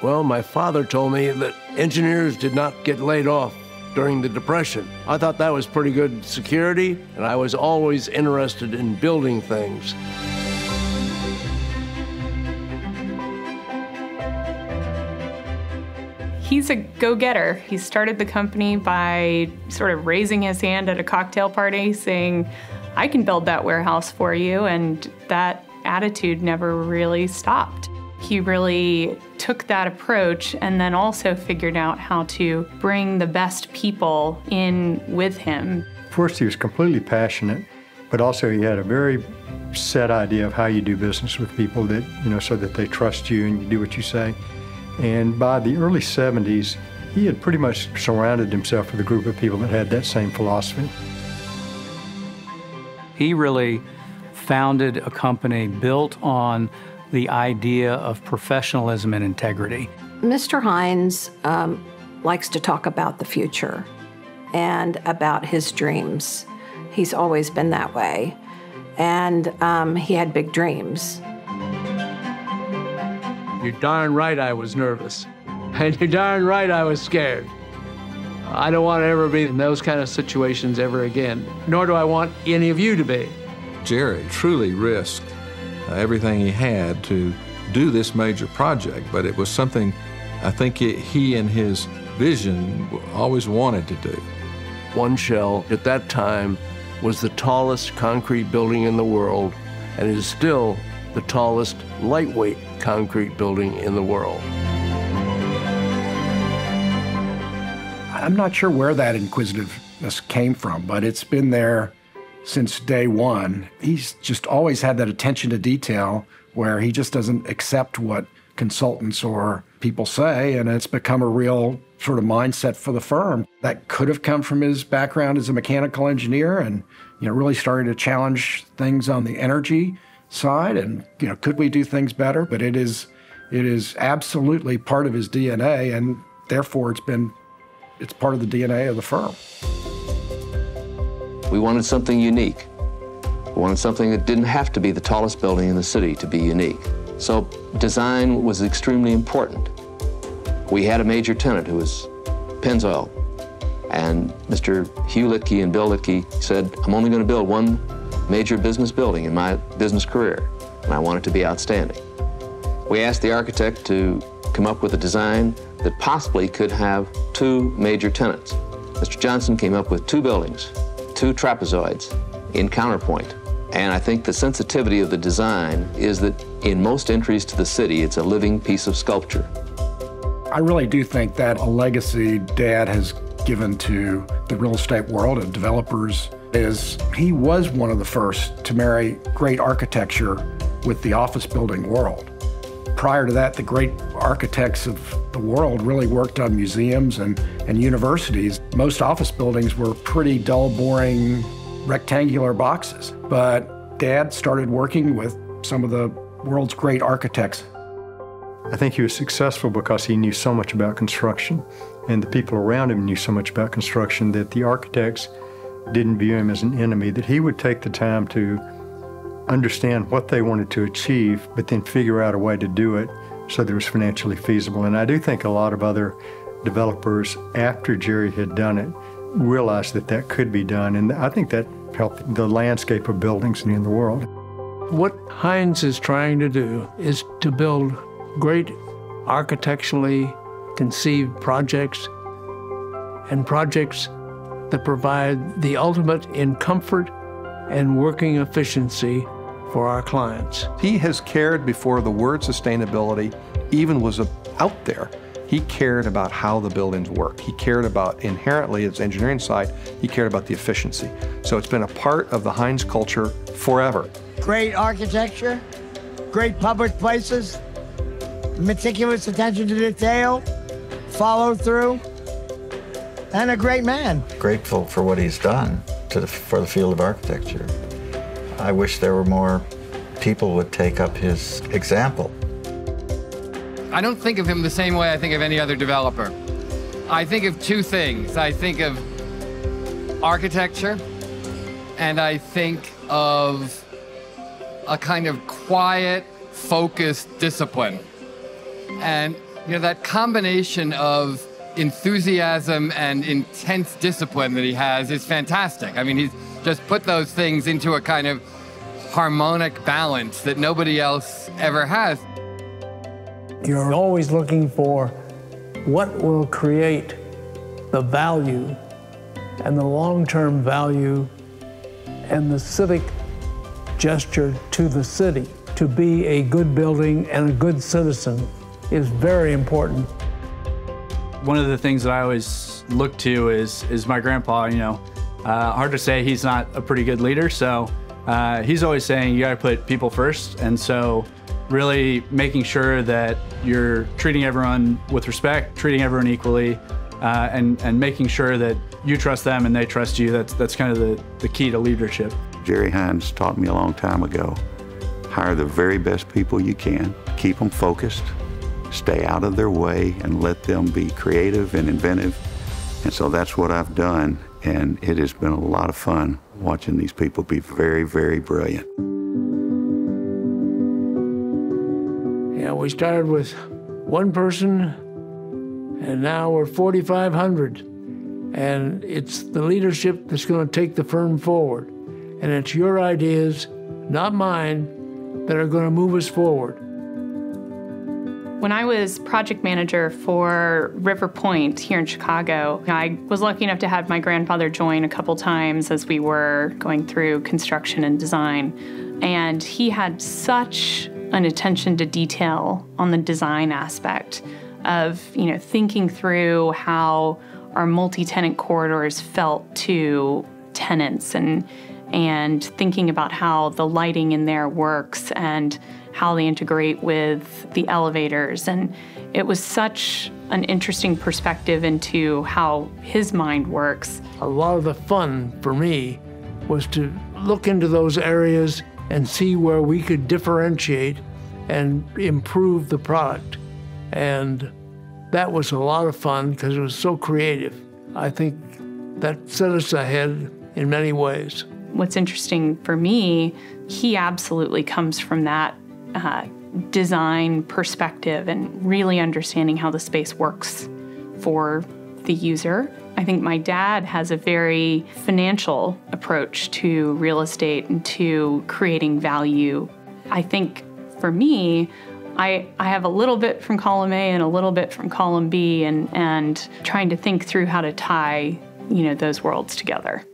Well, my father told me that engineers did not get laid off during the Depression. I thought that was pretty good security, and I was always interested in building things. He's a go-getter. He started the company by sort of raising his hand at a cocktail party saying, I can build that warehouse for you, and that attitude never really stopped. He really took that approach and then also figured out how to bring the best people in with him. First, he was completely passionate, but also he had a very set idea of how you do business with people that, so that they trust you and you do what you say. And by the early 70s, he had pretty much surrounded himself with a group of people that had that same philosophy. He really founded a company built on the idea of professionalism and integrity. Mr. Hines likes to talk about the future and about his dreams. He's always been that way. And he had big dreams. You're darn right I was nervous. And you're darn right I was scared. I don't want to ever be in those kind of situations ever again, nor do I want any of you to be. Jerry truly risked everything he had to do this major project, but it was something I think he and his vision always wanted to do. One shell at that time was the tallest concrete building in the world, and is still the tallest lightweight concrete building in the world. I'm not sure where that inquisitiveness came from, but it's been there since day one. He's just always had that attention to detail where he just doesn't accept what consultants or people say, and it's become a real sort of mindset for the firm. That could have come from his background as a mechanical engineer and, really starting to challenge things on the energy side and, could we do things better? But it is absolutely part of his DNA, and therefore it's part of the DNA of the firm. We wanted something unique. We wanted something that didn't have to be the tallest building in the city to be unique. So design was extremely important. We had a major tenant who was Pennzoil, and Mr. Hugh Litke and Bill Litke said, I'm only going to build one major business building in my business career, and I want it to be outstanding. We asked the architect to come up with a design that possibly could have two major tenants. Mr. Johnson came up with two buildings, two trapezoids in counterpoint. And I think the sensitivity of the design is that in most entries to the city, it's a living piece of sculpture. I really do think that a legacy Dad has given to the real estate world and developers is he was one of the first to marry great architecture with the office building world. Prior to that, the great architects of the world really worked on museums and universities. Most office buildings were pretty dull, boring, rectangular boxes. But Dad started working with some of the world's great architects. I think he was successful because he knew so much about construction, and the people around him knew so much about construction that the architects didn't view him as an enemy, that he would take the time to understand what they wanted to achieve, but then figure out a way to do it so that it was financially feasible. And I do think a lot of other developers, after Jerry had done it, realized that that could be done, and I think that helped the landscape of buildings in the world. What Hines is trying to do is to build great architecturally conceived projects and projects that provide the ultimate in comfort and working efficiency for our clients. He has cared before the word sustainability even was out there. He cared about how the buildings work. He cared about, inherently, its engineering side, he cared about the efficiency. So it's been a part of the Hines culture forever. Great architecture, great public places, meticulous attention to detail, follow through, and a great man. Grateful for what he's done for the field of architecture. I wish there were more people would take up his example. I don't think of him the same way I think of any other developer. I think of two things. I think of architecture, and I think of a kind of quiet, focused discipline. And You know, that combination of enthusiasm and intense discipline that he has is fantastic. I mean, he's just put those things into a kind of harmonic balance that nobody else ever has. You're always looking for what will create the value and the long-term value and the civic gesture to the city. To be a good building and a good citizen is very important. One of the things that I always look to is my grandpa. You know, hard to say he's not a pretty good leader, so he's always saying you gotta put people first, and so really making sure that you're treating everyone with respect, treating everyone equally, and making sure that you trust them and they trust you. That's kind of the key to leadership. Jerry Hines taught me a long time ago, hire the very best people you can, keep them focused, stay out of their way, and let them be creative and inventive. And so that's what I've done, and it has been a lot of fun watching these people be very, very brilliant. Yeah, we started with one person, and now we're 4,500. And it's the leadership that's going to take the firm forward. And it's your ideas, not mine, that are going to move us forward. When I was project manager for River Point here in Chicago, I was lucky enough to have my grandfather join a couple times as we were going through construction and design. And he had such an attention to detail on the design aspect of, you know, thinking through how our multi-tenant corridors felt to tenants and thinking about how the lighting in there works and how they integrate with the elevators. And it was such an interesting perspective into how his mind works. A lot of the fun for me was to look into those areas and see where we could differentiate and improve the product. And that was a lot of fun because it was so creative. I think that set us ahead in many ways. What's interesting for me, he absolutely comes from that design perspective and really understanding how the space works for the user. I think my dad has a very financial approach to real estate and to creating value. I think for me, I have a little bit from column A and a little bit from column B and trying to think through how to tie, you know, those worlds together.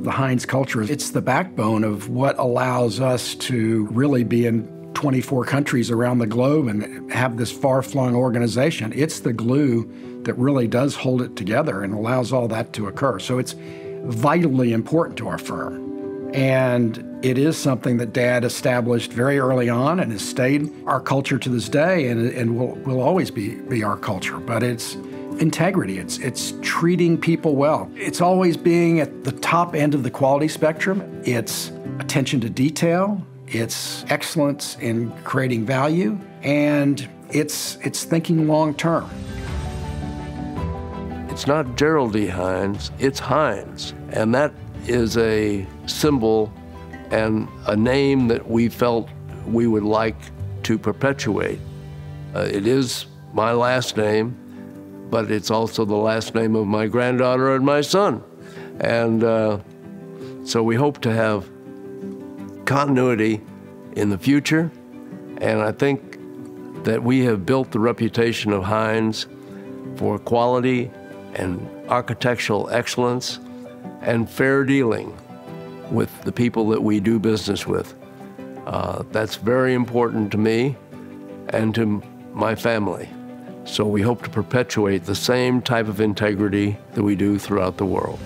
The Hines culture, it's the backbone of what allows us to really be in 24 countries around the globe and have this far-flung organization. It's the glue that really does hold it together and allows all that to occur. So it's vitally important to our firm. And it is something that Dad established very early on and has stayed our culture to this day and will always be our culture. But it's integrity, it's treating people well. It's always being at the top end of the quality spectrum. It's attention to detail, it's excellence in creating value, and it's thinking long term. It's not Gerald D. Hines, it's Hines. And that is a symbol and a name that we felt we would like to perpetuate. It is my last name, but it's also the last name of my granddaughter and my son. And so we hope to have continuity in the future. And I think that we have built the reputation of Hines for quality and architectural excellence and fair dealing with the people that we do business with. That's very important to me and to my family. So we hope to perpetuate the same type of integrity that we do throughout the world.